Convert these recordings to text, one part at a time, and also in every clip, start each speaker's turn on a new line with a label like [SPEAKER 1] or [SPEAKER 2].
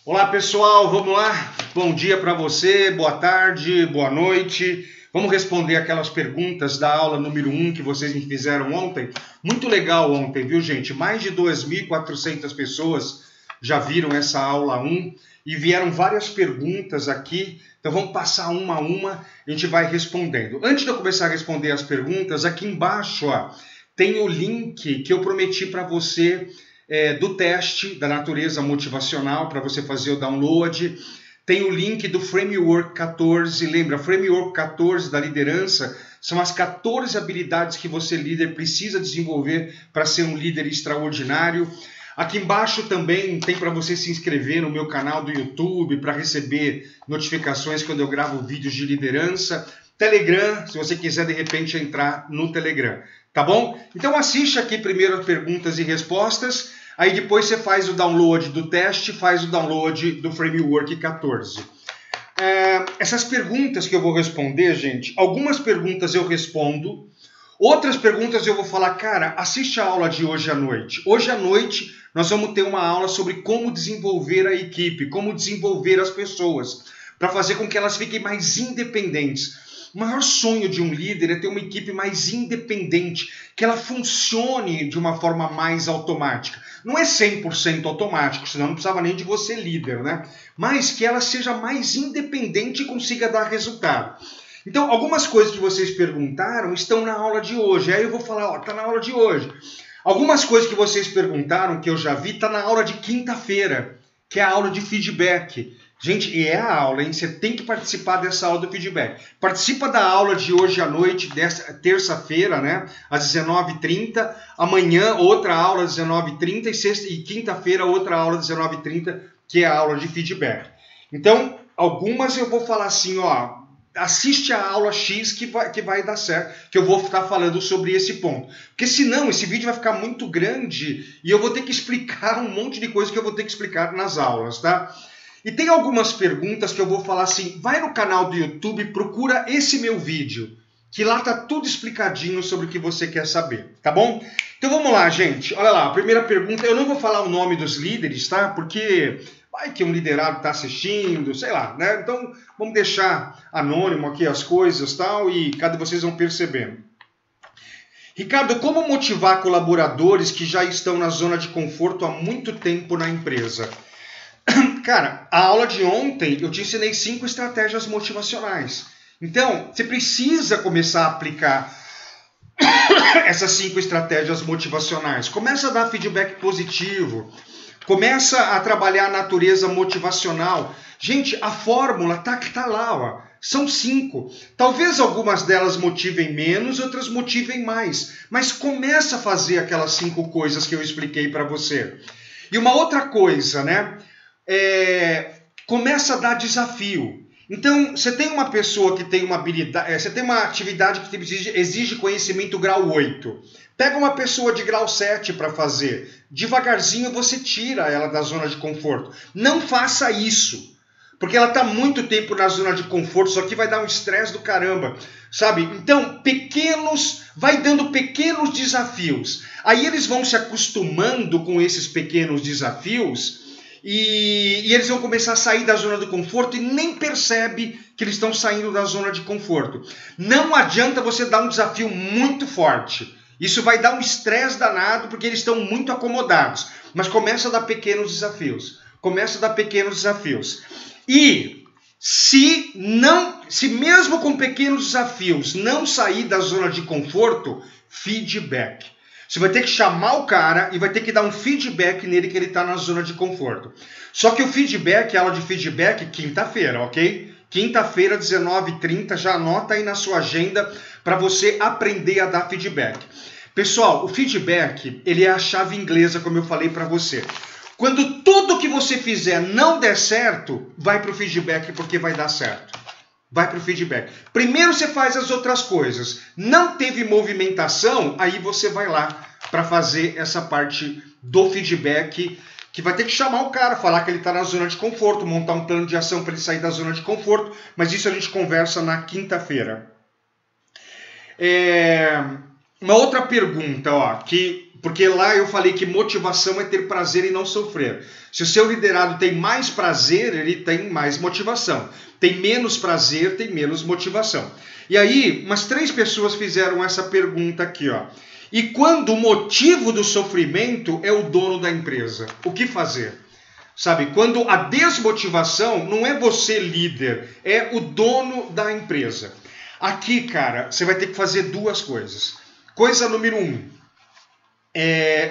[SPEAKER 1] Olá pessoal, vamos lá? Bom dia para você, boa tarde, boa noite. Vamos responder aquelas perguntas da aula número 1 que vocês me fizeram ontem. Muito legal ontem, viu gente? Mais de 2.400 pessoas já viram essa aula 1 e vieram várias perguntas aqui. Então vamos passar uma a uma, a gente vai respondendo. Antes de eu começar a responder as perguntas, aqui embaixo ó, tem o link que eu prometi para você do teste da natureza motivacional para você fazer o download. Tem o link do Framework 14. Lembra, Framework 14 da liderança são as 14 habilidades que você, líder, precisa desenvolver para ser um líder extraordinário. Aqui embaixo também tem para você se inscrever no meu canal do YouTube para receber notificações quando eu gravo vídeos de liderança. Telegram, se você quiser de repente entrar no Telegram, tá bom? Então assiste aqui primeiro as perguntas e respostas, aí depois você faz o download do teste, faz o download do Framework 14. Essas perguntas que eu vou responder, gente, algumas perguntas eu respondo, outras perguntas eu vou falar, cara, assiste a aula de hoje à noite. Hoje à noite nós vamos ter uma aula sobre como desenvolver a equipe, como desenvolver as pessoas, para fazer com que elas fiquem mais independentes. O maior sonho de um líder é ter uma equipe mais independente, que ela funcione de uma forma mais automática. Não é 100% automático, senão não precisava nem de você líder, né? Mas que ela seja mais independente e consiga dar resultado. Então, algumas coisas que vocês perguntaram estão na aula de hoje. Aí eu vou falar, ó, tá na aula de hoje. Algumas coisas que vocês perguntaram, que eu já vi, tá na aula de quinta-feira, que é a aula de feedback. Gente, e é a aula, hein? Você tem que participar dessa aula do feedback. Participa da aula de hoje à noite, terça-feira, né? Às 19h30. Amanhã, outra aula às 19h30. E quinta-feira, outra aula às 19h30, que é a aula de feedback. Então, algumas eu vou falar assim, ó. Assiste a aula X que vai dar certo, que eu vou estar falando sobre esse ponto. Porque senão esse vídeo vai ficar muito grande e eu vou ter que explicar um monte de coisa que eu vou ter que explicar nas aulas, tá? E tem algumas perguntas que eu vou falar assim, vai no canal do YouTube, procura esse meu vídeo, que lá tá tudo explicadinho sobre o que você quer saber, tá bom? Então vamos lá, gente. Olha lá, a primeira pergunta, eu não vou falar o nome dos líderes, tá? Porque vai que um liderado tá assistindo, sei lá, né? Então vamos deixar anônimo aqui as coisas tal, e cada vocês vão percebendo. Ricardo, como motivar colaboradores que já estão na zona de conforto há muito tempo na empresa? Cara, a aula de ontem eu te ensinei 5 estratégias motivacionais. Então, você precisa começar a aplicar essas 5 estratégias motivacionais. Começa a dar feedback positivo. Começa a trabalhar a natureza motivacional. Gente, a fórmula tá lá, ó. São 5. Talvez algumas delas motivem menos, outras motivem mais. Mas começa a fazer aquelas 5 coisas que eu expliquei para você. E uma outra coisa, né? Começa a dar desafio. Então, você tem uma pessoa que tem uma habilidade, você tem uma atividade que exige conhecimento grau 8. Pega uma pessoa de grau 7 para fazer. Devagarzinho você tira ela da zona de conforto. Não faça isso, porque ela está muito tempo na zona de conforto, isso aqui vai dar um estresse do caramba, sabe? Então, vai dando pequenos desafios. Aí eles vão se acostumando com esses pequenos desafios, e eles vão começar a sair da zona de conforto e nem percebe que eles estão saindo da zona de conforto. Não adianta você dar um desafio muito forte. Isso vai dar um estresse danado porque eles estão muito acomodados. Mas começa a dar pequenos desafios. Começa a dar pequenos desafios. E se mesmo com pequenos desafios não sair da zona de conforto, feedback. Você vai ter que chamar o cara e vai ter que dar um feedback nele que ele está na zona de conforto. Só que o feedback, a aula de feedback, quinta-feira, ok? Quinta-feira, 19h30, já anota aí na sua agenda para você aprender a dar feedback. Pessoal, o feedback, ele é a chave inglesa, como eu falei para você. Quando tudo que você fizer não der certo, vai para o feedback porque vai dar certo. Vai para o feedback. Primeiro você faz as outras coisas. Não teve movimentação, aí você vai lá para fazer essa parte do feedback, que vai ter que chamar o cara, falar que ele está na zona de conforto, montar um plano de ação para ele sair da zona de conforto, mas isso a gente conversa na quinta-feira. Uma outra pergunta, ó, que Porque lá eu falei que motivação é ter prazer e não sofrer. Se o seu liderado tem mais prazer, ele tem mais motivação. Tem menos prazer, tem menos motivação. E aí, umas 3 pessoas fizeram essa pergunta aqui, ó. E quando o motivo do sofrimento é o dono da empresa, o que fazer? Sabe, quando a desmotivação não é você líder, é o dono da empresa. Aqui, cara, você vai ter que fazer 2 coisas. Coisa número 1,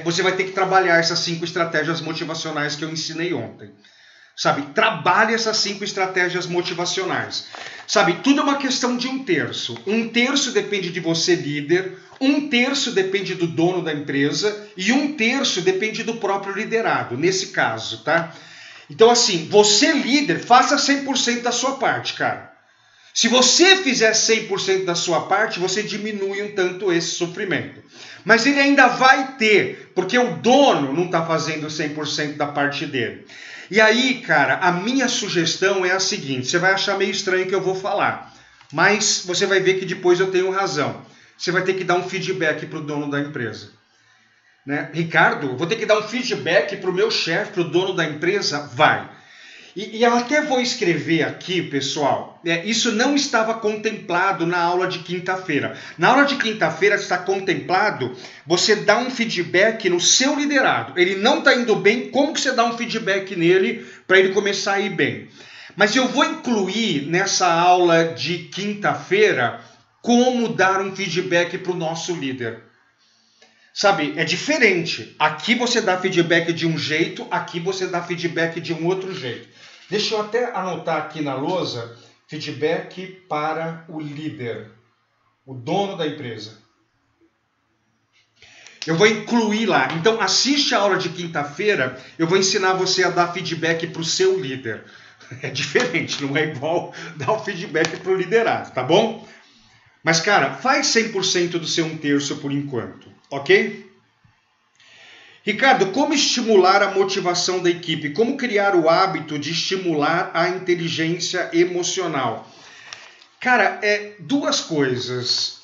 [SPEAKER 1] você vai ter que trabalhar essas 5 estratégias motivacionais que eu ensinei ontem. Sabe, trabalhe essas 5 estratégias motivacionais. Sabe, tudo é uma questão de 1/3. 1/3 depende de você, líder. 1/3 depende do dono da empresa. E 1/3 depende do próprio liderado, nesse caso, tá? Então, assim, você, líder, faça 100% da sua parte, cara. Se você fizer 100% da sua parte, você diminui um tanto esse sofrimento. Mas ele ainda vai ter, porque o dono não está fazendo 100% da parte dele. E aí, cara, a minha sugestão é a seguinte, você vai achar meio estranho que eu vou falar, mas você vai ver que depois eu tenho razão. Você vai ter que dar um feedback para o dono da empresa. Né? Ricardo, vou ter que dar um feedback para o meu chefe, para o dono da empresa? Vai. E eu até vou escrever aqui, pessoal, isso não estava contemplado na aula de quinta-feira. Na aula de quinta-feira está contemplado você dar um feedback no seu liderado. Ele não está indo bem, como que você dá um feedback nele para ele começar a ir bem? Mas eu vou incluir nessa aula de quinta-feira como dar um feedback para o nosso líder. Sabe, é diferente. Aqui você dá feedback de um jeito, aqui você dá feedback de um outro jeito. Deixa eu até anotar aqui na lousa, feedback para o líder, o dono da empresa. Eu vou incluir lá. Então, assiste a aula de quinta-feira, eu vou ensinar você a dar feedback para o seu líder. É diferente, não é igual dar o feedback para o liderado, tá bom? Mas, cara, faz 100% do seu 1/3 por enquanto, ok? Ricardo, como estimular a motivação da equipe? Como criar o hábito de estimular a inteligência emocional? Cara, 2 coisas.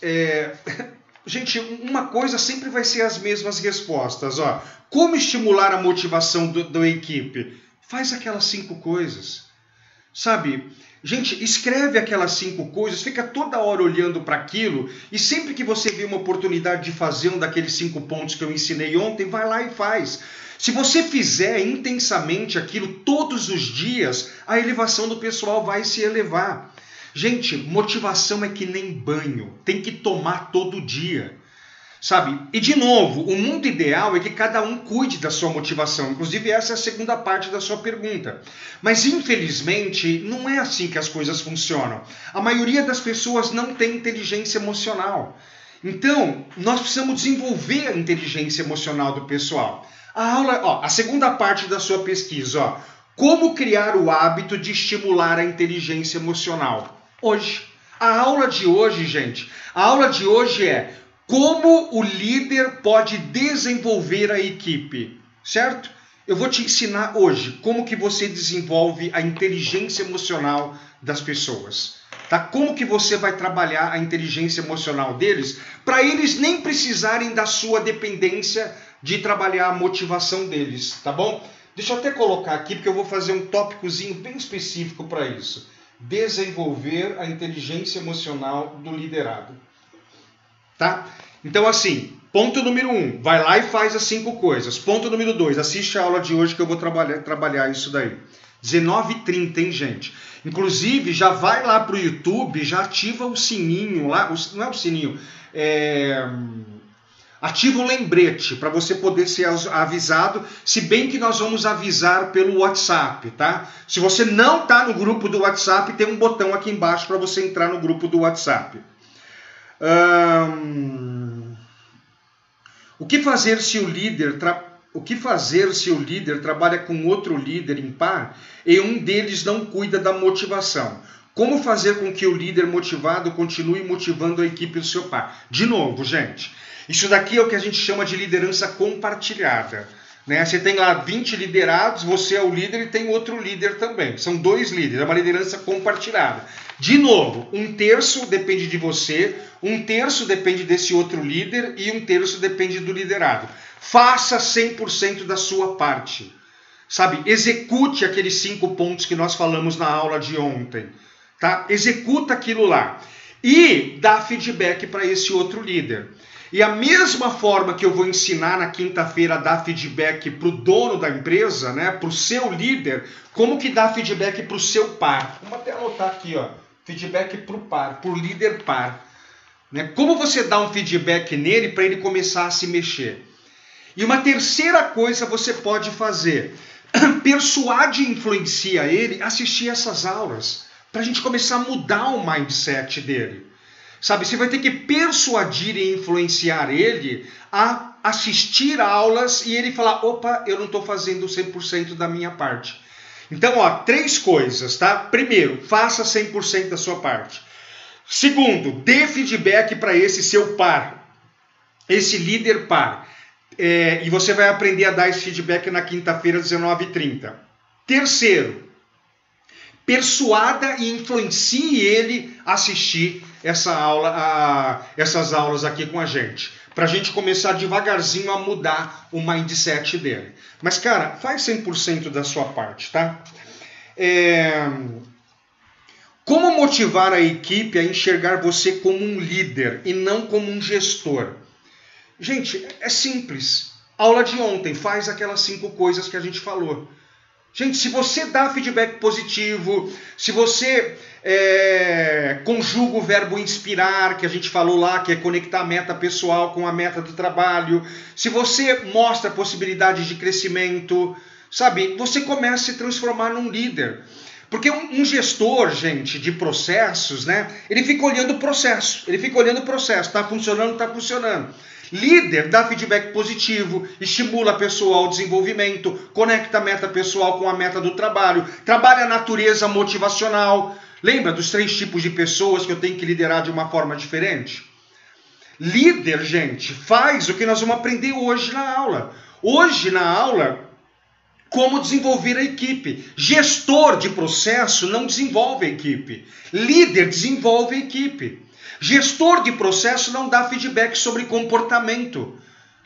[SPEAKER 1] Gente, uma coisa sempre vai ser as mesmas respostas. Ó. Como estimular a motivação da equipe? Faz aquelas 5 coisas. Sabe? Gente, escreve aquelas 5 coisas, fica toda hora olhando para aquilo e sempre que você vê uma oportunidade de fazer um daqueles 5 pontos que eu ensinei ontem, vai lá e faz. Se você fizer intensamente aquilo todos os dias, a elevação do pessoal vai se elevar. Gente, motivação é que nem banho, tem que tomar todo dia. Sabe? E de novo, o mundo ideal é que cada um cuide da sua motivação. Inclusive essa é a segunda parte da sua pergunta. Mas infelizmente não é assim que as coisas funcionam. A maioria das pessoas não tem inteligência emocional. Então, nós precisamos desenvolver a inteligência emocional do pessoal. A segunda parte da sua pesquisa, como criar o hábito de estimular a inteligência emocional? Hoje. A aula de hoje, gente, a aula de hoje é como o líder pode desenvolver a equipe, certo? Eu vou te ensinar hoje como que você desenvolve a inteligência emocional das pessoas, tá? Como que você vai trabalhar a inteligência emocional deles para eles nem precisarem da sua dependência de trabalhar a motivação deles, tá bom? Deixa eu até colocar aqui porque eu vou fazer um tópicozinho bem específico para isso. Desenvolver a inteligência emocional do liderado. Tá? Então, assim, ponto número 1, vai lá e faz as 5 coisas. Ponto número 2, assiste a aula de hoje que eu vou trabalhar isso daí. 19h30, hein, gente? Inclusive, já vai lá pro YouTube, já ativa o sininho lá, não é o sininho, ativa o lembrete para você poder ser avisado, se bem que nós vamos avisar pelo WhatsApp, tá? Se você não está no grupo do WhatsApp, tem um botão aqui embaixo para você entrar no grupo do WhatsApp. O que fazer se o líder trabalha com outro líder em par e um deles não cuida da motivação? Como fazer com que o líder motivado continue motivando a equipe do seu par? De novo, gente, isso daqui é o que a gente chama de liderança compartilhada. Né? Você tem lá 20 liderados, você é o líder e tem outro líder também. São 2 líderes, é uma liderança compartilhada. De novo, 1/3 depende de você, 1/3 depende desse outro líder e 1/3 depende do liderado. Faça 100% da sua parte. Sabe? Execute aqueles 5 pontos que nós falamos na aula de ontem. Tá? Executa aquilo lá. E dá feedback para esse outro líder. E a mesma forma que eu vou ensinar na quinta-feira a dar feedback para o dono da empresa, né, para o seu líder, como que dá feedback para o seu par. Vamos até anotar aqui, ó, feedback para o par, para o líder par. Né? Como você dá um feedback nele para ele começar a se mexer. E uma terceira coisa você pode fazer, persuade e influencia ele a assistir essas aulas, para a gente começar a mudar o mindset dele. Sabe, você vai ter que persuadir e influenciar ele a assistir aulas e ele falar, opa, eu não estou fazendo 100% da minha parte. Então, ó, 3 coisas, tá? Primeiro, faça 100% da sua parte. Segundo, dê feedback para esse seu par, esse líder par. E você vai aprender a dar esse feedback na quinta-feira, às 19h30. Terceiro, persuada e influencie ele a assistir essas aulas aqui com a gente. Para a gente começar devagarzinho a mudar o mindset dele. Mas, cara, faz 100% da sua parte, tá? Como motivar a equipe a enxergar você como um líder e não como um gestor? Gente, é simples. Aula de ontem, faz aquelas 5 coisas que a gente falou. Gente, se você dá feedback positivo, se você conjuga o verbo inspirar, que a gente falou lá, que é conectar a meta pessoal com a meta do trabalho, se você mostra possibilidades de crescimento, sabe, você começa a se transformar num líder. Porque um gestor, gente, de processos, né, ele fica olhando o processo, tá funcionando, tá funcionando. Líder dá feedback positivo, estimula a pessoa ao desenvolvimento, conecta a meta pessoal com a meta do trabalho, trabalha a natureza motivacional. Lembra dos 3 tipos de pessoas que eu tenho que liderar de uma forma diferente? Líder, gente, faz o que nós vamos aprender hoje na aula. Hoje na aula, como desenvolver a equipe. Gestor de processo não desenvolve a equipe. Líder desenvolve a equipe. Gestor de processo não dá feedback sobre comportamento.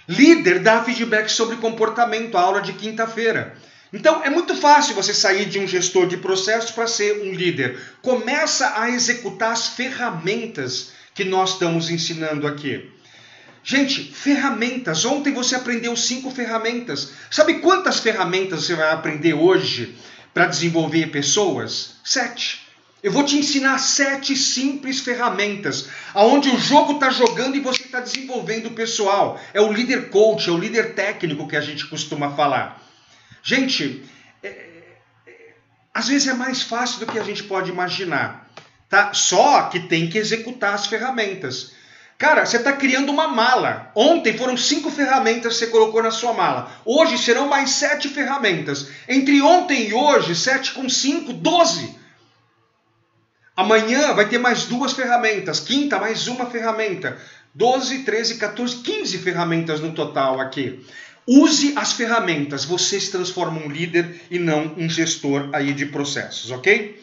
[SPEAKER 1] Líder dá feedback sobre comportamento, a aula de quinta-feira. Então, é muito fácil você sair de um gestor de processo para ser um líder. Começa a executar as ferramentas que nós estamos ensinando aqui. Gente, ferramentas. Ontem você aprendeu 5 ferramentas. Sabe quantas ferramentas você vai aprender hoje para desenvolver pessoas? 7. Eu vou te ensinar 7 simples ferramentas, onde o jogo está jogando e você está desenvolvendo o pessoal. É o líder coach, é o líder técnico que a gente costuma falar. Gente, às vezes é mais fácil do que a gente pode imaginar. Tá? Só que tem que executar as ferramentas. Cara, você está criando uma mala. Ontem foram 5 ferramentas que você colocou na sua mala. Hoje serão mais 7 ferramentas. Entre ontem e hoje, 7 com 5, 12. Amanhã vai ter mais 2 ferramentas. Quinta, mais 1 ferramenta. 12, 13, 14, 15 ferramentas no total aqui. Use as ferramentas. Você se transforma um líder e não um gestor aí de processos, ok?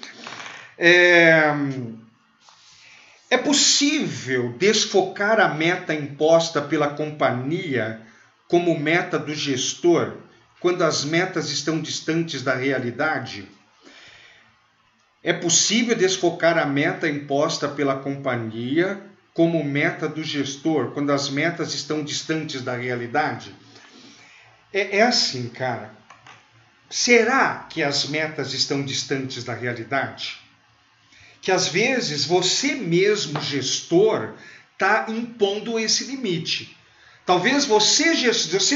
[SPEAKER 1] É possível desfocar a meta imposta pela companhia como meta do gestor quando as metas estão distantes da realidade? É possível desfocar a meta imposta pela companhia como meta do gestor quando as metas estão distantes da realidade? É assim, cara. Será que as metas estão distantes da realidade? Que às vezes você mesmo, gestor, está impondo esse limite. Talvez você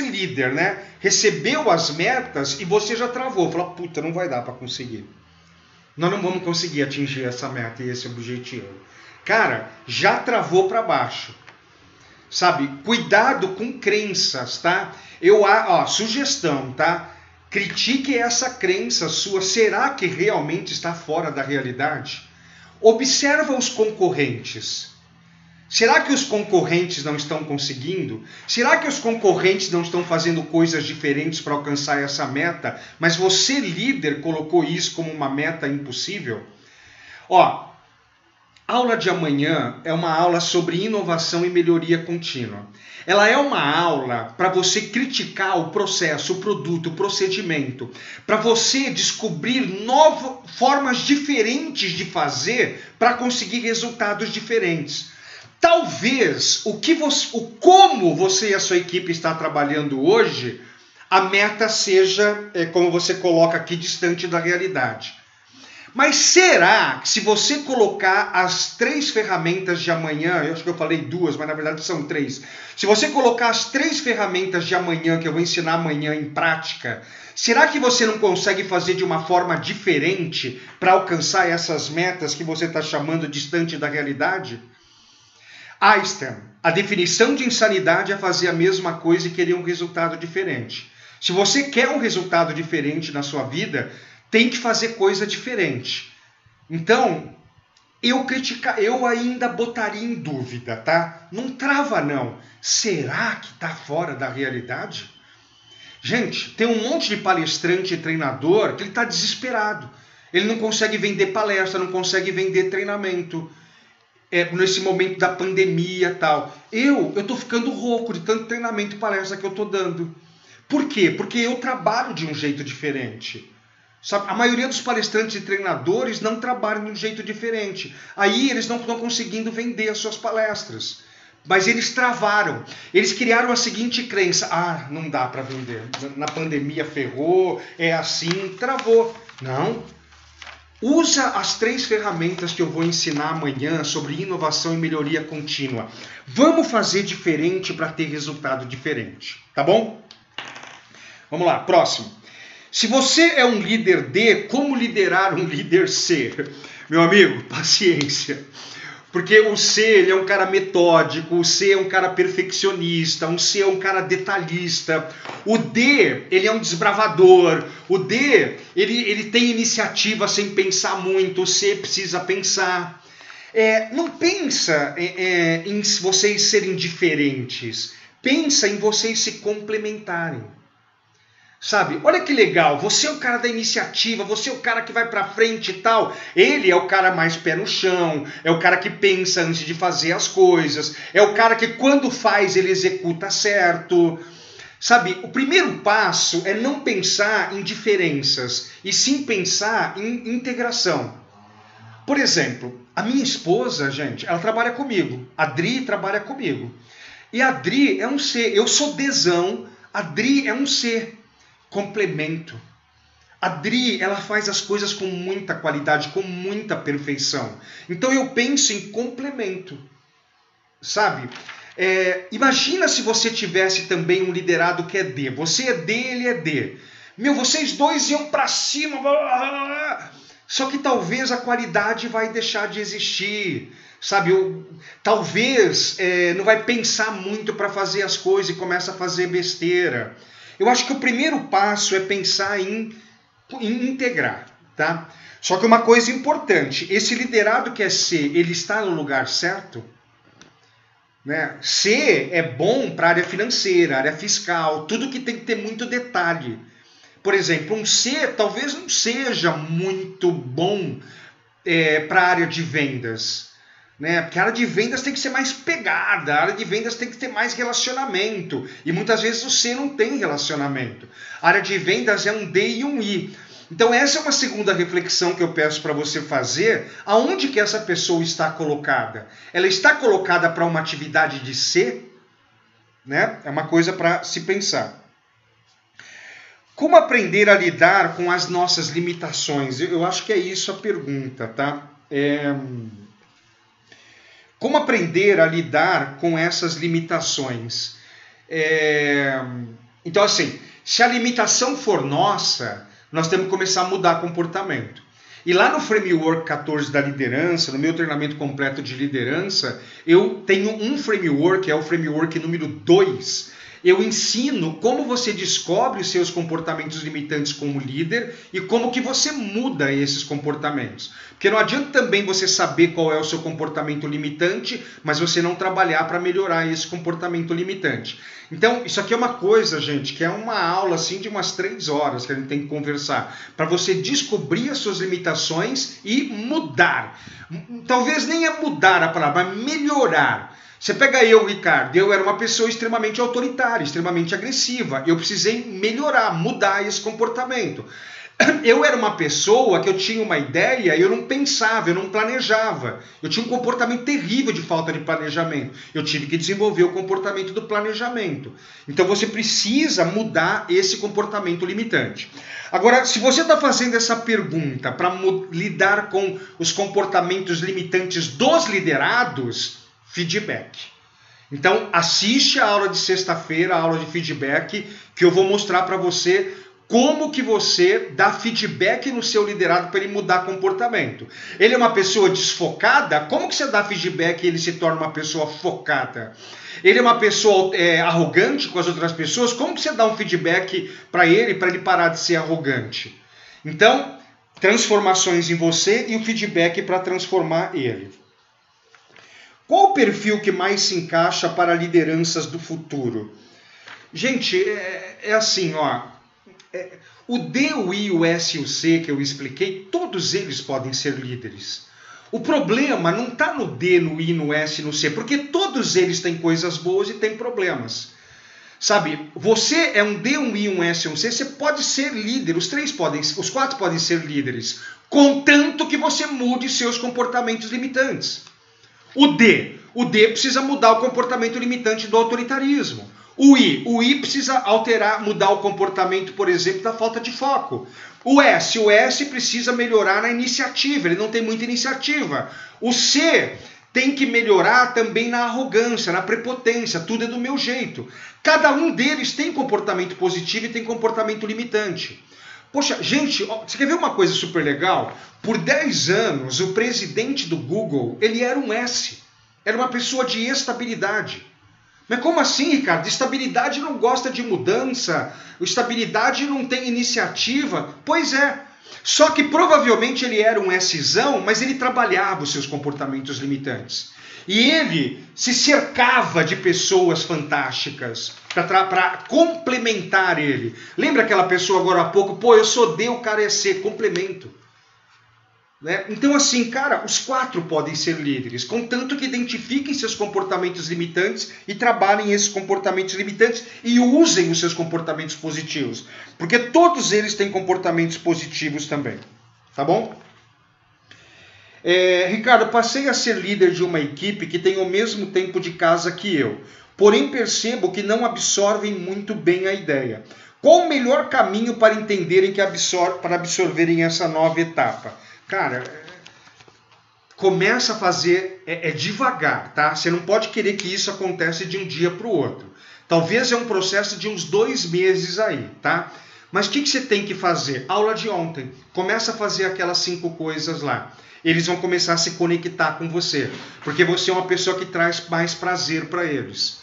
[SPEAKER 1] líder, né, recebeu as metas e você já travou. Falou, puta, não vai dar para conseguir. Nós não vamos conseguir atingir essa meta e esse objetivo. Cara, já travou para baixo. Sabe, cuidado com crenças, tá? Sugestão, tá? Critique essa crença sua. Será que realmente está fora da realidade? Observa os concorrentes. Será que os concorrentes não estão conseguindo? Será que os concorrentes não estão fazendo coisas diferentes para alcançar essa meta? Mas você, líder, colocou isso como uma meta impossível? A aula de amanhã é uma aula sobre inovação e melhoria contínua. Ela é uma aula para você criticar o processo, o produto, o procedimento, para você descobrir novas formas diferentes de fazer para conseguir resultados diferentes. Talvez como você e a sua equipe está trabalhando hoje, a meta seja, como você coloca aqui, distante da realidade. Mas será que se você colocar as 3 ferramentas de amanhã, eu acho que eu falei 2, mas na verdade são 3. Se você colocar as 3 ferramentas de amanhã, que eu vou ensinar amanhã em prática, será que você não consegue fazer de uma forma diferente para alcançar essas metas que você está chamando distante da realidade? Einstein, a definição de insanidade é fazer a mesma coisa e querer um resultado diferente. Se você quer um resultado diferente na sua vida, tem que fazer coisa diferente. Então, eu ainda botaria em dúvida, tá? Não trava não. Será que está fora da realidade? Gente, tem um monte de palestrante e treinador que ele está desesperado. Ele não consegue vender palestra, não consegue vender treinamento. Nesse momento da pandemia e tal. Eu tô ficando rouco de tanto treinamento e palestra que eu tô dando. Por quê? Porque eu trabalho de um jeito diferente. Sabe? A maioria dos palestrantes e treinadores não trabalham de um jeito diferente. Aí eles não estão conseguindo vender as suas palestras. Mas eles travaram. Eles criaram a seguinte crença. Ah, não dá para vender. Na pandemia ferrou, é assim, travou. Não. Usa as 3 ferramentas que eu vou ensinar amanhã sobre inovação e melhoria contínua. Vamos fazer diferente para ter resultado diferente. Tá bom? Vamos lá, próximo. Se você é um líder D, como liderar um líder C? Meu amigo, paciência. Porque o C ele é um cara metódico, o C é um cara perfeccionista, o C é um cara detalhista. O D, ele é um desbravador. O D, ele tem iniciativa sem pensar muito. O C precisa pensar. Não pensa em vocês serem diferentes. Pensa em vocês se complementarem. Sabe, olha que legal, você é o cara da iniciativa, você é o cara que vai pra frente e tal. Ele é o cara mais pé no chão, é o cara que pensa antes de fazer as coisas, é o cara que quando faz ele executa certo. Sabe, o primeiro passo é não pensar em diferenças, e sim pensar em integração. Por exemplo, a minha esposa, gente, ela trabalha comigo, a Dri trabalha comigo. E a Dri é um C, eu sou Dzão, a Dri é um C. Complemento. A Dri, ela faz as coisas com muita qualidade, com muita perfeição. Então eu penso em complemento. Sabe? Imagina se você tivesse também um liderado que é D. Você é D, ele é D. Vocês dois iam pra cima. Só que talvez a qualidade vai deixar de existir. Sabe? Talvez não vai pensar muito para fazer as coisas e começa a fazer besteira. Eu acho que o primeiro passo é pensar em integrar, tá? Só que uma coisa importante, esse liderado que é C, ele está no lugar certo? Né? C é bom para a área financeira, área fiscal, tudo que tem que ter muito detalhe. Por exemplo, um C talvez não seja muito bom para a área de vendas. Né? Porque a área de vendas tem que ser mais pegada, a área de vendas tem que ter mais relacionamento. E muitas vezes o C não tem relacionamento. A área de vendas é um D e um I. Então essa é uma segunda reflexão que eu peço para você fazer. Aonde que essa pessoa está colocada? Ela está colocada para uma atividade de C? Né? É uma coisa para se pensar. Como aprender a lidar com as nossas limitações? Eu acho que é isso a pergunta, tá? Como aprender a lidar com essas limitações? Então, assim, se a limitação for nossa, nós temos que começar a mudar comportamento. E lá no Framework 14 da liderança, no meu treinamento completo de liderança, eu tenho um framework, é o framework número 2. eu ensino como você descobre os seus comportamentos limitantes como líder e como que você muda esses comportamentos. Porque não adianta também você saber qual é o seu comportamento limitante, mas você não trabalhar para melhorar esse comportamento limitante. Então, isso aqui é uma coisa, gente, que é uma aula assim de umas 3 horas que a gente tem que conversar, para você descobrir as suas limitações e mudar. Talvez nem é mudar a palavra, mas melhorar. Você pega eu, Ricardo, eu era uma pessoa extremamente autoritária, extremamente agressiva. Eu precisei melhorar, mudar esse comportamento. Eu era uma pessoa que eu tinha uma ideia e eu não pensava, eu não planejava. Eu tinha um comportamento terrível de falta de planejamento. Eu tive que desenvolver o comportamento do planejamento. Então você precisa mudar esse comportamento limitante. Agora, se você está fazendo essa pergunta para lidar com os comportamentos limitantes dos liderados, feedback. Então assiste a aula de sexta-feira, a aula de feedback, que eu vou mostrar para você como que você dá feedback no seu liderado para ele mudar comportamento. Ele é uma pessoa desfocada, como que você dá feedback e ele se torna uma pessoa focada? Ele é uma pessoa arrogante com as outras pessoas, como que você dá um feedback para ele parar de ser arrogante? Então, transformações em você e o feedback para transformar ele. Qual o perfil que mais se encaixa para lideranças do futuro? Gente, é assim, ó. O D, o I, o S e o C que eu expliquei, todos eles podem ser líderes. O problema não está no D, no I, no S e no C, porque todos eles têm coisas boas e têm problemas. Sabe, você é um D, um I, um S e um C, você pode ser líder, os 4 podem ser líderes, contanto que você mude seus comportamentos limitantes. O D precisa mudar o comportamento limitante do autoritarismo. O I precisa mudar o comportamento, por exemplo, da falta de foco. O S precisa melhorar na iniciativa, ele não tem muita iniciativa. O C tem que melhorar também na arrogância, na prepotência, tudo é do meu jeito. Cada um deles tem comportamento positivo e tem comportamento limitante. Poxa, gente, você quer ver uma coisa super legal? Por 10 anos, o presidente do Google, ele era um S. Era uma pessoa de estabilidade. Mas como assim, Ricardo? Estabilidade não gosta de mudança, estabilidade não tem iniciativa. Pois é. Só que provavelmente ele era um Szão, mas ele trabalhava os seus comportamentos limitantes. E ele se cercava de pessoas fantásticas para complementar ele. Lembra aquela pessoa agora há pouco? Pô, eu sou D, o cara é C, complemento. Né? Então assim, cara, os 4 podem ser líderes, contanto que identifiquem seus comportamentos limitantes e trabalhem esses comportamentos limitantes e usem os seus comportamentos positivos. Porque todos eles têm comportamentos positivos também. Tá bom? Ricardo, passei a ser líder de uma equipe que tem o mesmo tempo de casa que eu, porém percebo que não absorvem muito bem a ideia. Qual o melhor caminho para entenderem para absorverem essa nova etapa? Cara, começa a fazer, devagar, tá? Você não pode querer que isso aconteça de um dia para o outro. Talvez é um processo de uns 2 meses aí, tá? Mas o que você tem que fazer? Aula de ontem. Começa a fazer aquelas 5 coisas lá. Eles vão começar a se conectar com você, porque você é uma pessoa que traz mais prazer para eles.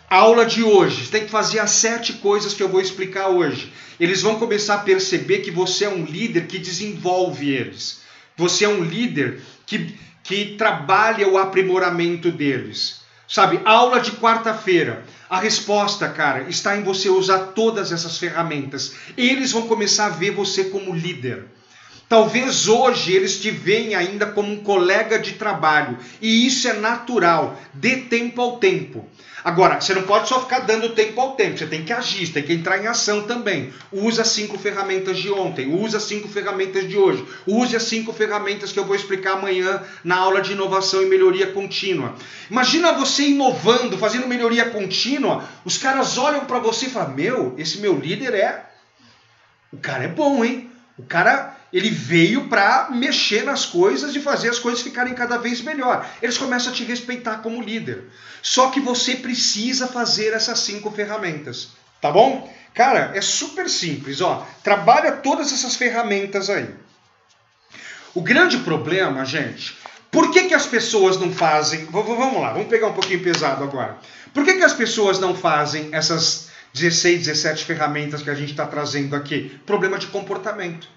[SPEAKER 1] Aula de hoje, você tem que fazer as 7 coisas que eu vou explicar hoje. Eles vão começar a perceber que você é um líder que desenvolve eles. Você é um líder que trabalha o aprimoramento deles. Sabe, aula de quarta-feira. A resposta, cara, está em você usar todas essas ferramentas. Eles vão começar a ver você como líder. Talvez hoje eles te veem ainda como um colega de trabalho. E isso é natural. Dê tempo ao tempo. Agora, você não pode só ficar dando tempo ao tempo. Você tem que agir, você tem que entrar em ação também. Usa as 5 ferramentas de ontem. Usa as 5 ferramentas de hoje. Use as 5 ferramentas que eu vou explicar amanhã na aula de inovação e melhoria contínua. Imagina você inovando, fazendo melhoria contínua. Os caras olham para você e falam, esse meu líder o cara é bom, hein? O cara, ele veio para mexer nas coisas e fazer as coisas ficarem cada vez melhor. Eles começam a te respeitar como líder. Só que você precisa fazer essas 5 ferramentas, tá bom? Cara, é super simples, ó. Trabalha todas essas ferramentas aí. O grande problema, gente, por que as pessoas não fazem... Vamos lá, vamos pegar um pouquinho pesado agora. Por que as pessoas não fazem essas 16, 17 ferramentas que a gente está trazendo aqui? Problema de comportamento.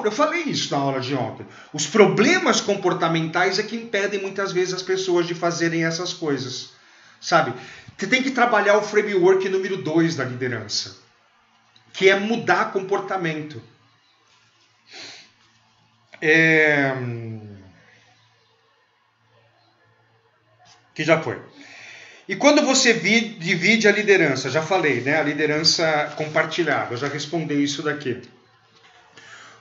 [SPEAKER 1] Eu falei isso na aula de ontem. Os problemas comportamentais é que impedem muitas vezes as pessoas de fazerem essas coisas. Sabe? Você tem que trabalhar o framework número 2 da liderança, que é mudar comportamento. Que já foi. E quando você divide a liderança, já falei, né? A liderança compartilhada, eu já respondi isso daqui.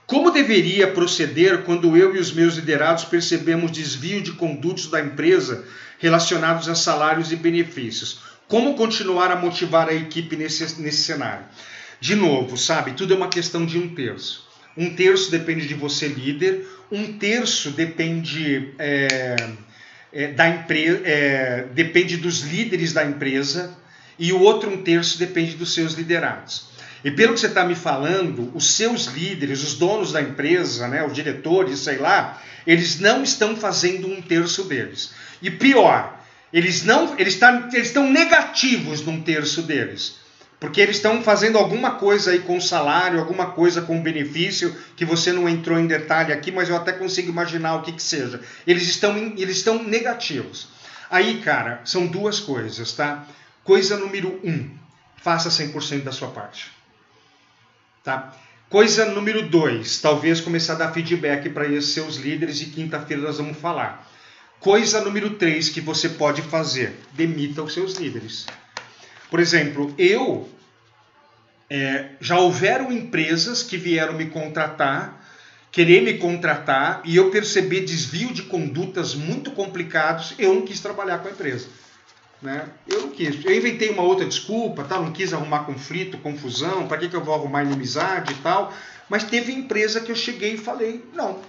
[SPEAKER 1] Como deveria proceder quando eu e os meus liderados percebemos desvio de condutos da empresa relacionados a salários e benefícios? Como continuar a motivar a equipe nesse cenário? De novo, sabe, tudo é uma questão de 1/3. 1/3 depende de você, líder. 1/3 depende da empresa, depende dos líderes da empresa. E o outro 1/3 depende dos seus liderados. E pelo que você está me falando, os seus líderes, os donos da empresa, né, os diretores, sei lá, eles não estão fazendo 1/3 deles. E pior, eles estão negativos no 1/3 deles. Porque eles estão fazendo alguma coisa aí com salário, alguma coisa com benefício, que você não entrou em detalhe aqui, mas eu até consigo imaginar o que seja. Eles estão negativos. Aí, cara, são duas coisas, tá? Coisa número 1, faça 100% da sua parte. Tá? Coisa número 2, talvez começar a dar feedback para esses seus líderes e quinta-feira nós vamos falar. Coisa número 3 que você pode fazer, demita os seus líderes. Por exemplo, já houveram empresas que vieram me contratar, querer me contratar, e eu percebi desvio de condutas muito complicados, eu não quis trabalhar com a empresa. Né? Eu não quis. Eu inventei uma outra desculpa, tá? Não quis arrumar conflito, confusão, para que eu vou arrumar inimizade e tal. Mas teve empresa que eu cheguei e falei, não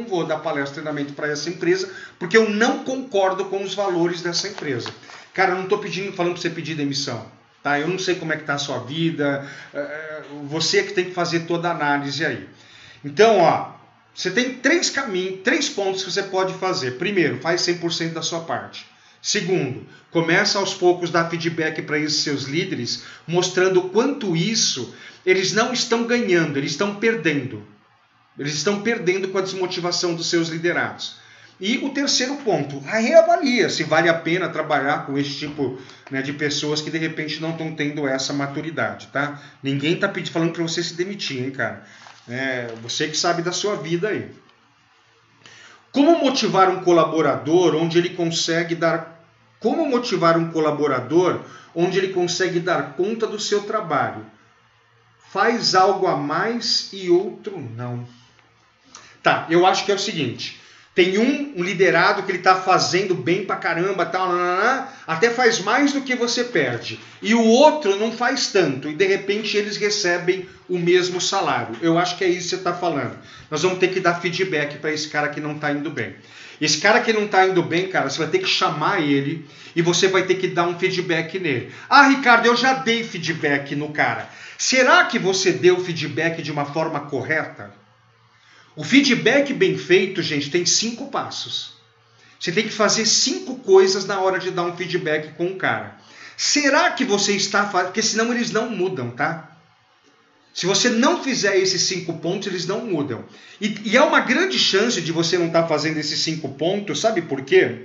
[SPEAKER 1] vou dar palestra, treinamento para essa empresa, porque eu não concordo com os valores dessa empresa. Cara, eu não estou falando para você pedir demissão. Tá? Eu não sei como é que está a sua vida, você que tem que fazer toda a análise aí. Então, você tem 3 caminhos, 3 pontos que você pode fazer. Primeiro, faz 100% da sua parte. Segundo, começa aos poucos a dar feedback para esses seus líderes, mostrando o quanto isso eles não estão ganhando, eles estão perdendo. Eles estão perdendo com a desmotivação dos seus liderados. E o terceiro ponto, reavalia se vale a pena trabalhar com esse tipo, né, de pessoas que de repente não estão tendo essa maturidade, tá? Ninguém está falando para você se demitir, hein, cara? Você que sabe da sua vida aí. Como motivar um colaborador onde ele consegue dar conta do seu trabalho? Faz algo a mais e outro não. Tá, eu acho que é o seguinte. Tem um liderado que ele está fazendo bem pra caramba, tal, até faz mais do que você perde. E o outro não faz tanto. E de repente eles recebem o mesmo salário. Eu acho que é isso que você está falando. Nós vamos ter que dar feedback para esse cara que não está indo bem. Esse cara que não está indo bem, cara, você vai ter que chamar ele e você vai ter que dar um feedback nele. Ah, Ricardo, eu já dei feedback no cara. Será que você deu feedback de uma forma correta? O feedback bem feito, gente, tem 5 passos. Você tem que fazer 5 coisas na hora de dar um feedback com o cara. Será que você está fazendo? Porque senão eles não mudam, tá? Se você não fizer esses 5 pontos, eles não mudam. E há uma grande chance de você não estar fazendo esses 5 pontos, sabe por quê?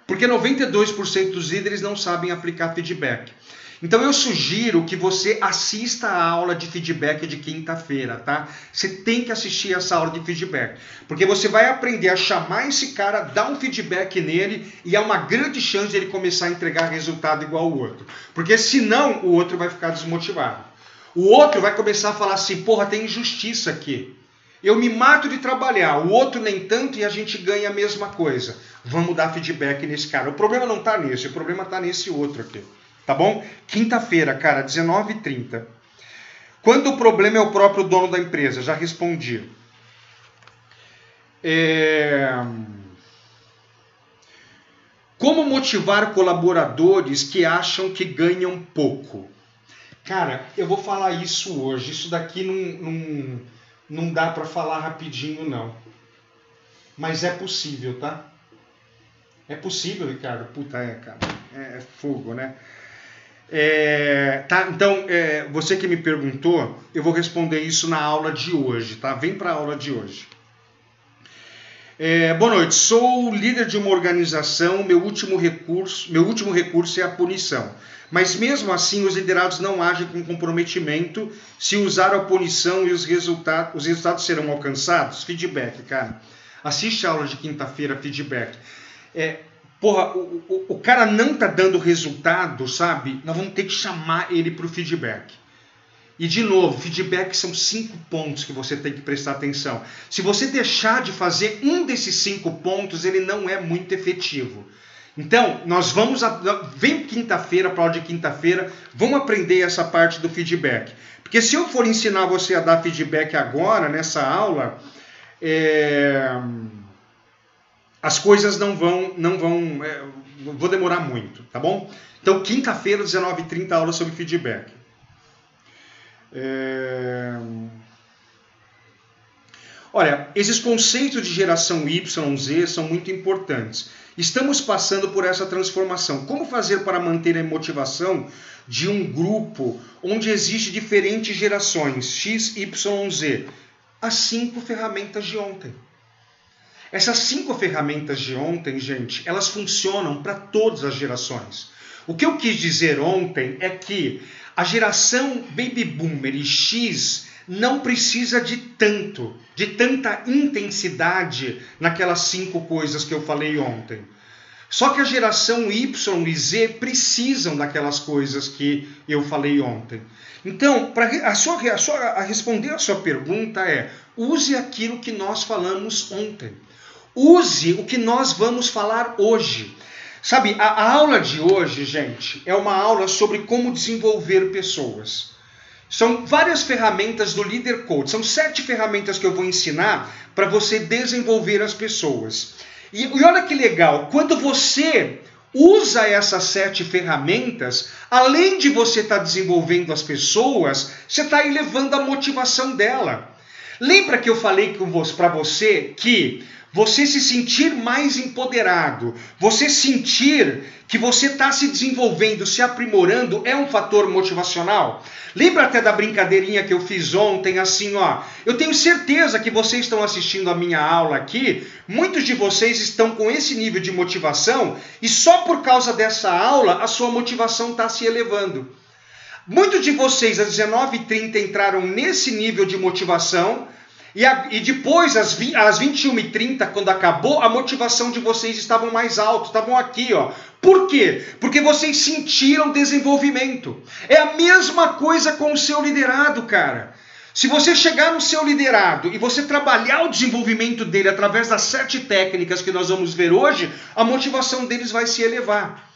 [SPEAKER 1] Porque 92% dos líderes não sabem aplicar feedback. Então eu sugiro que você assista a aula de feedback de quinta-feira, tá? Você tem que assistir essa aula de feedback, porque você vai aprender a chamar esse cara, dar um feedback nele e há uma grande chance de ele começar a entregar resultado igual ao outro. Porque senão o outro vai ficar desmotivado. O outro vai começar a falar assim, porra, tem injustiça aqui. Eu me mato de trabalhar, o outro nem tanto e a gente ganha a mesma coisa. Vamos dar feedback nesse cara. O problema não está nesse, o problema está nesse outro aqui. Tá bom? Quinta-feira, cara, 19h30. Quando o problema é o próprio dono da empresa? Já respondi. Como motivar colaboradores que acham que ganham pouco? Cara, eu vou falar isso hoje. Isso daqui não dá para falar rapidinho, não. Mas é possível, tá? É possível, Ricardo? Puta, cara. É fogo, né? Tá, então, você que me perguntou, eu vou responder isso na aula de hoje, tá? Vem para a aula de hoje. Boa noite, sou líder de uma organização, meu último recurso é a punição. Mas mesmo assim, os liderados não agem com comprometimento. Se usar a punição e os resultados serão alcançados? Feedback, cara. Assiste a aula de quinta-feira, feedback. Porra, o cara não tá dando resultado, sabe? Nós vamos ter que chamar ele pro feedback. E de novo, feedback são 5 pontos que você tem que prestar atenção. Se você deixar de fazer um desses 5 pontos, ele não é muito efetivo. Então, nós vamos... Vem quinta-feira, para a aula de quinta-feira, vamos aprender essa parte do feedback. Porque se eu for ensinar você a dar feedback agora, nessa aula, as coisas não vão vou demorar muito, tá bom? Então, quinta-feira, 19h30, aula sobre feedback. Olha, esses conceitos de geração Y, Z são muito importantes. Estamos passando por essa transformação. Como fazer para manter a motivação de um grupo onde existe diferentes gerações, X, Y, Z? As 5 ferramentas de ontem. Essas 5 ferramentas de ontem, gente, elas funcionam para todas as gerações. O que eu quis dizer ontem é que a geração Baby Boomer e X não precisa de tanta intensidade naquelas 5 coisas que eu falei ontem. Só que a geração Y e Z precisam daquelas coisas que eu falei ontem. Então, para responder a sua pergunta use aquilo que nós falamos ontem. Use o que nós vamos falar hoje. Sabe, a aula de hoje, gente, é uma aula sobre como desenvolver pessoas. São várias ferramentas do Leader Coach. São 7 ferramentas que eu vou ensinar para você desenvolver as pessoas. E olha que legal, quando você usa essas 7 ferramentas, além de você estar desenvolvendo as pessoas, você está elevando a motivação dela. Lembra que eu falei para você que você se sentir mais empoderado, você sentir que você está se desenvolvendo, se aprimorando, é um fator motivacional? Lembra até da brincadeirinha que eu fiz ontem, assim, ó, eu tenho certeza que vocês estão assistindo a minha aula aqui, muitos de vocês estão com esse nível de motivação e só por causa dessa aula a sua motivação está se elevando. Muitos de vocês às 19h30 entraram nesse nível de motivação, e depois, às 21h30, quando acabou, a motivação de vocês estava mais alta, estavam aqui, ó. Por quê? Porque vocês sentiram desenvolvimento. É a mesma coisa com o seu liderado, cara. Se você chegar no seu liderado e você trabalhar o desenvolvimento dele através das 7 técnicas que nós vamos ver hoje, a motivação deles vai se elevar.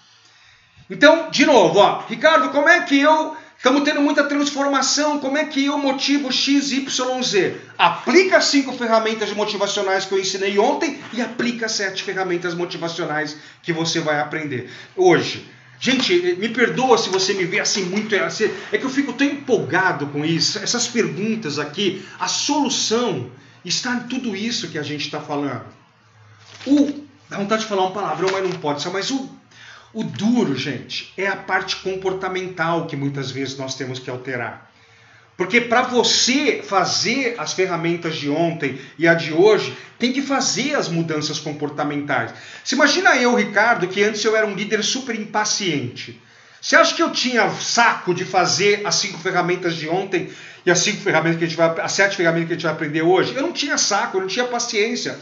[SPEAKER 1] Então, de novo, ó, Ricardo, como é que eu... Estamos tendo muita transformação, como é que eu motivo X, Y, Z? Aplica as 5 ferramentas motivacionais que eu ensinei ontem e aplica as 7 ferramentas motivacionais que você vai aprender hoje. Gente, me perdoa se você me vê assim muito... É que eu fico tão empolgado com isso, essas perguntas aqui. A solução está em tudo isso que a gente está falando. Dá vontade de falar um palavrão, mas não pode ser, mas o duro, gente, é a parte comportamental que muitas vezes nós temos que alterar. Porque para você fazer as ferramentas de ontem e a de hoje, tem que fazer as mudanças comportamentais. Você imagina eu, Ricardo, que antes eu era um líder super impaciente. Você acha que eu tinha saco de fazer as 5 ferramentas de ontem e as 7 ferramentas que a gente vai aprender hoje? Eu não tinha saco, eu não tinha paciência.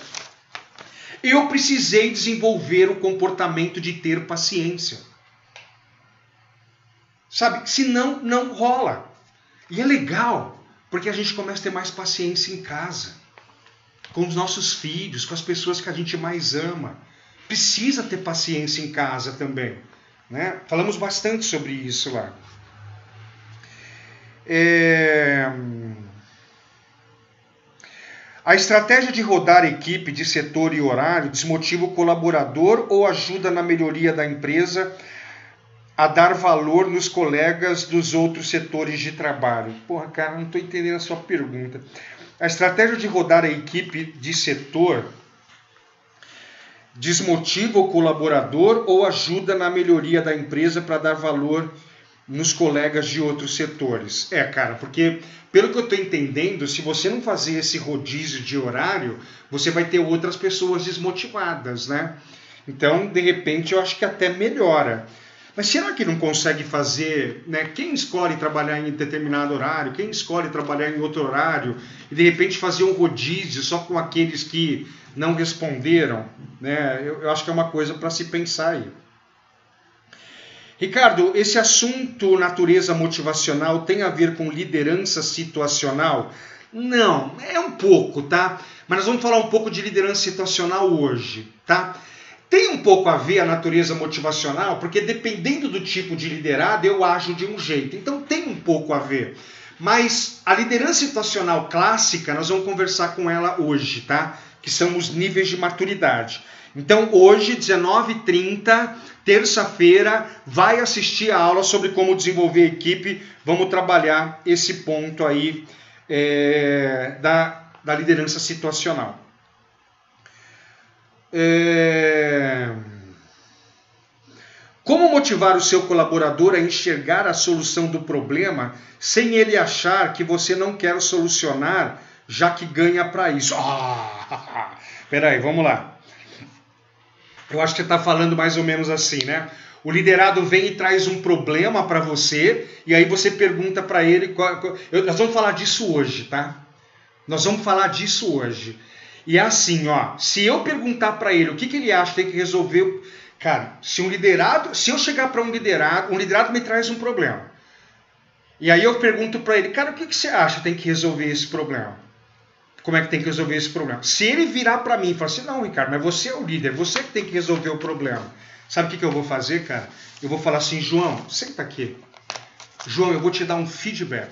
[SPEAKER 1] Eu precisei desenvolver o comportamento de ter paciência. Sabe? Senão, não rola. E é legal, porque a gente começa a ter mais paciência em casa. Com os nossos filhos, com as pessoas que a gente mais ama. Precisa ter paciência em casa também. Né? Falamos bastante sobre isso lá. A estratégia de rodar equipe de setor e horário desmotiva o colaborador ou ajuda na melhoria da empresa a dar valor nos colegas dos outros setores de trabalho? Porra, cara, não estou entendendo a sua pergunta. A estratégia de rodar a equipe de setor desmotiva o colaborador ou ajuda na melhoria da empresa para dar valor nos colegas de outros setores? Cara, porque pelo que eu estou entendendo, se você não fazer esse rodízio de horário, você vai ter outras pessoas desmotivadas, né? Então, de repente, eu acho que até melhora. Mas será que não consegue fazer, né? Quem escolhe trabalhar em determinado horário, quem escolhe trabalhar em outro horário, e de repente fazer um rodízio só com aqueles que não responderam, né? Eu acho que é uma coisa para se pensar aí. Ricardo, esse assunto natureza motivacional tem a ver com liderança situacional? Não, é um pouco, tá? Mas nós vamos falar um pouco de liderança situacional hoje, tá? Tem um pouco a ver a natureza motivacional, porque dependendo do tipo de liderado, eu ajo de um jeito. Então tem um pouco a ver. Mas a liderança situacional clássica, nós vamos conversar com ela hoje, tá? Que são os níveis de maturidade. Então hoje, 19h30, terça-feira, vai assistir a aula sobre como desenvolver a equipe. Vamos trabalhar esse ponto aí da liderança situacional. Como motivar o seu colaborador a enxergar a solução do problema sem ele achar que você não quer solucionar, já que ganha para isso? Peraí, vamos lá. Eu acho que você está falando mais ou menos assim, né? O liderado vem e traz um problema para você, e aí você pergunta para ele... Nós vamos falar disso hoje, tá? Nós vamos falar disso hoje. E é assim, ó, se eu perguntar para ele o que ele acha que tem que resolver... Cara, se eu chegar para um liderado me traz um problema. E aí eu pergunto para ele, cara, o que você acha que tem que resolver esse problema? Como é que tem que resolver esse problema? Se ele virar para mim e falar assim, não, Ricardo, mas você é o líder, você que tem que resolver o problema. Sabe o que eu vou fazer, cara? Eu vou falar assim, João, senta aqui. João, eu vou te dar um feedback.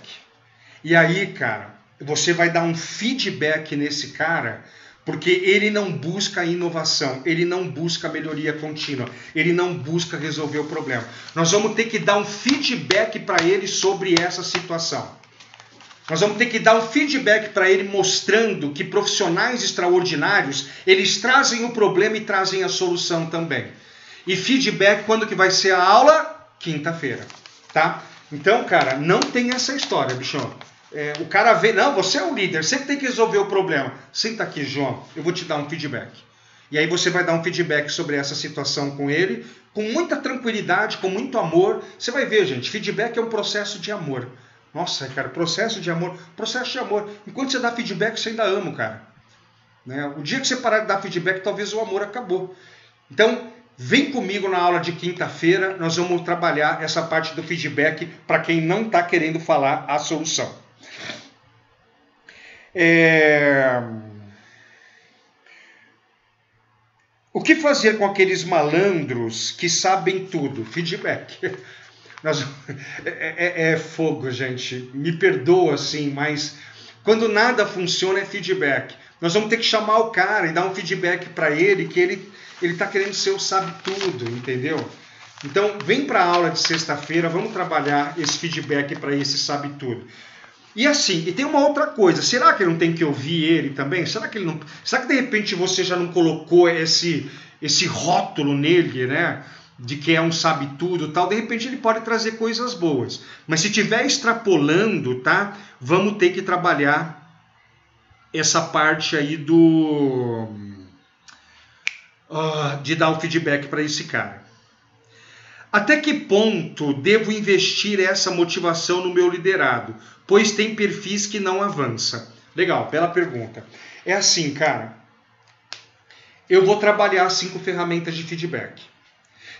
[SPEAKER 1] E aí, cara, você vai dar um feedback nesse cara, porque ele não busca inovação, ele não busca melhoria contínua, ele não busca resolver o problema. Nós vamos ter que dar um feedback para ele sobre essa situação. Nós vamos ter que dar um feedback para ele mostrando que profissionais extraordinários, eles trazem o problema e trazem a solução também. E feedback, quando que vai ser a aula? Quinta-feira, tá? Então, cara, não tem essa história, bichão. O cara vê, não, você é o líder, você que tem que resolver o problema. Senta aqui, João, eu vou te dar um feedback. E aí você vai dar um feedback sobre essa situação com ele, com muita tranquilidade, com muito amor. Você vai ver, gente, feedback é um processo de amor. Nossa, cara, processo de amor. Enquanto você dá feedback, você ainda ama, cara. Né? O dia que você parar de dar feedback, talvez o amor acabou. Então, vem comigo na aula de quinta-feira, nós vamos trabalhar essa parte do feedback para quem não está querendo falar a solução. O que fazer com aqueles malandros que sabem tudo? Feedback. É fogo, gente. Me perdoa, assim, mas quando nada funciona é feedback. Nós vamos ter que chamar o cara e dar um feedback para ele, que ele está querendo ser o sabe-tudo, entendeu? Então, vem para a aula de sexta-feira, vamos trabalhar esse feedback para esse sabe-tudo. E assim, e tem uma outra coisa, será que eu não tenho que ouvir ele também? Será que de repente você já não colocou esse rótulo nele, né? De que é um sabe-tudo e tal, de repente ele pode trazer coisas boas. Mas se estiver extrapolando, tá? Vamos ter que trabalhar essa parte aí de dar o feedback para esse cara. Até que ponto devo investir essa motivação no meu liderado? Pois tem perfis que não avançam. Legal, bela pergunta. É assim, cara. Eu vou trabalhar 5 ferramentas de feedback.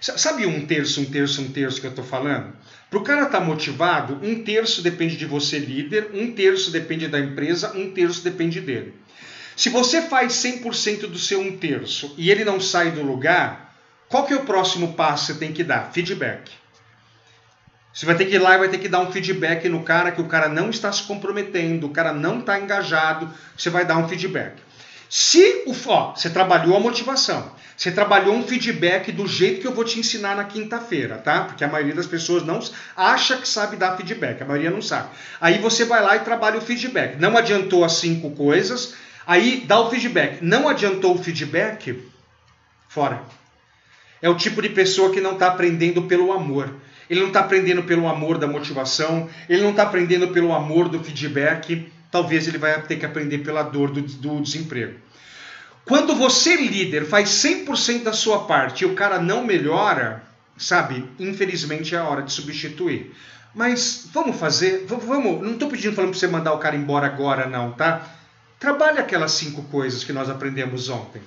[SPEAKER 1] Sabe um terço que eu estou falando? Para o cara estar motivado, 1/3 depende de você, líder, 1/3 depende da empresa, 1/3 depende dele. Se você faz 100% do seu 1/3 e ele não sai do lugar, qual que é o próximo passo que você tem que dar? Feedback. Você vai ter que ir lá e vai ter que dar um feedback no cara, que o cara não está se comprometendo, o cara não está engajado, você vai dar um feedback. Se você trabalhou a motivação, você trabalhou um feedback do jeito que eu vou te ensinar na quinta-feira, tá? Porque a maioria das pessoas não acha que sabe dar feedback, a maioria não sabe. Aí você vai lá e trabalha o feedback. Não adiantou as 5 coisas, aí dá o feedback. Não adiantou o feedback, Fora. É o tipo de pessoa que não está aprendendo pelo amor. Ele não está aprendendo pelo amor da motivação, ele não está aprendendo pelo amor do feedback, talvez ele vai ter que aprender pela dor do desemprego. Quando você, líder, faz 100% da sua parte e o cara não melhora, sabe, infelizmente é a hora de substituir. Mas vamos fazer, vamos, não estou pedindo falando para você mandar o cara embora agora não, tá? Trabalhe aquelas 5 coisas que nós aprendemos ontem.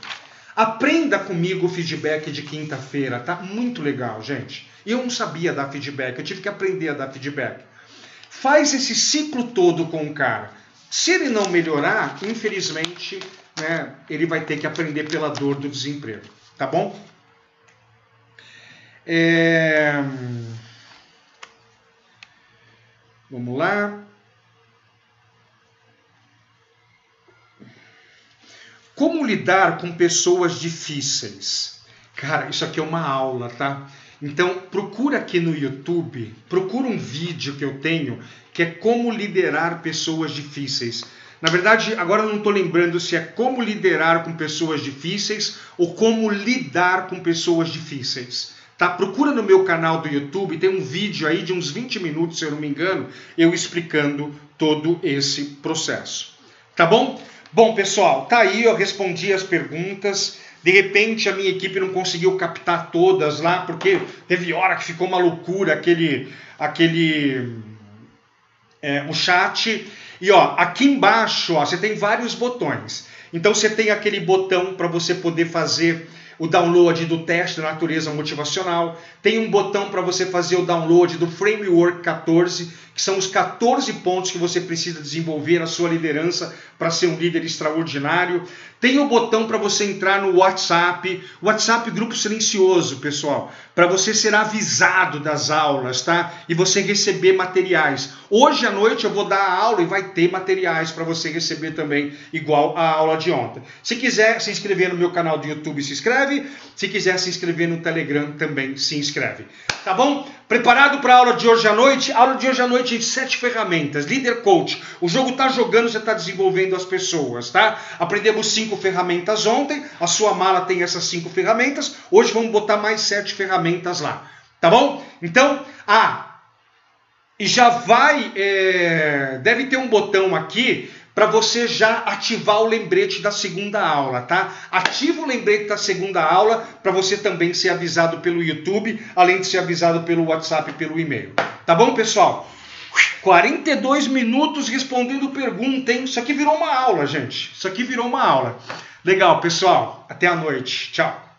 [SPEAKER 1] Aprenda comigo o feedback de quinta-feira, tá? Muito legal, gente. Eu não sabia dar feedback, eu tive que aprender a dar feedback. Faz esse ciclo todo com o cara. Se ele não melhorar, infelizmente, né, ele vai ter que aprender pela dor do desemprego, tá bom? Vamos lá. Como lidar com pessoas difíceis? Cara, isso aqui é uma aula, tá? Então, procura aqui no YouTube, procura um vídeo que eu tenho, que é como liderar pessoas difíceis. Na verdade, agora eu não estou lembrando se é como liderar com pessoas difíceis ou como lidar com pessoas difíceis. Tá? Procura no meu canal do YouTube, tem um vídeo aí de uns 20 minutos, se eu não me engano, eu explicando todo esse processo. Tá bom? Bom, pessoal, tá aí, eu respondi as perguntas. De repente a minha equipe não conseguiu captar todas lá, porque teve hora que ficou uma loucura o chat. E ó, aqui embaixo ó, você tem vários botões. Então você tem aquele botão para você poder fazer o download do teste da natureza motivacional. Tem um botão para você fazer o download do Framework 14, que são os 14 pontos que você precisa desenvolver na sua liderança para ser um líder extraordinário. Tem o botão para você entrar no WhatsApp, grupo silencioso, pessoal, para você ser avisado das aulas, tá? E você receber materiais. Hoje à noite eu vou dar a aula e vai ter materiais para você receber também, igual a aula de ontem. Se quiser se inscrever no meu canal do YouTube, se inscreve. Se quiser se inscrever no Telegram, também se inscreve. Tá bom? Preparado para a aula de hoje à noite? A aula de hoje à noite em 7 ferramentas. Líder Coach. O jogo tá jogando, você tá desenvolvendo as pessoas, tá? Aprendemos 5 ferramentas ontem. A sua mala tem essas 5 ferramentas. Hoje vamos botar mais 7 ferramentas lá. Tá bom? Então, e já vai... deve ter um botão aqui para você já ativar o lembrete da segunda aula, tá? Ativa o lembrete da segunda aula para você também ser avisado pelo YouTube, além de ser avisado pelo WhatsApp e pelo e-mail. Tá bom, pessoal? 42 minutos respondendo pergunta, hein? Isso aqui virou uma aula, gente. Isso aqui virou uma aula. Legal, pessoal. Até a noite. Tchau.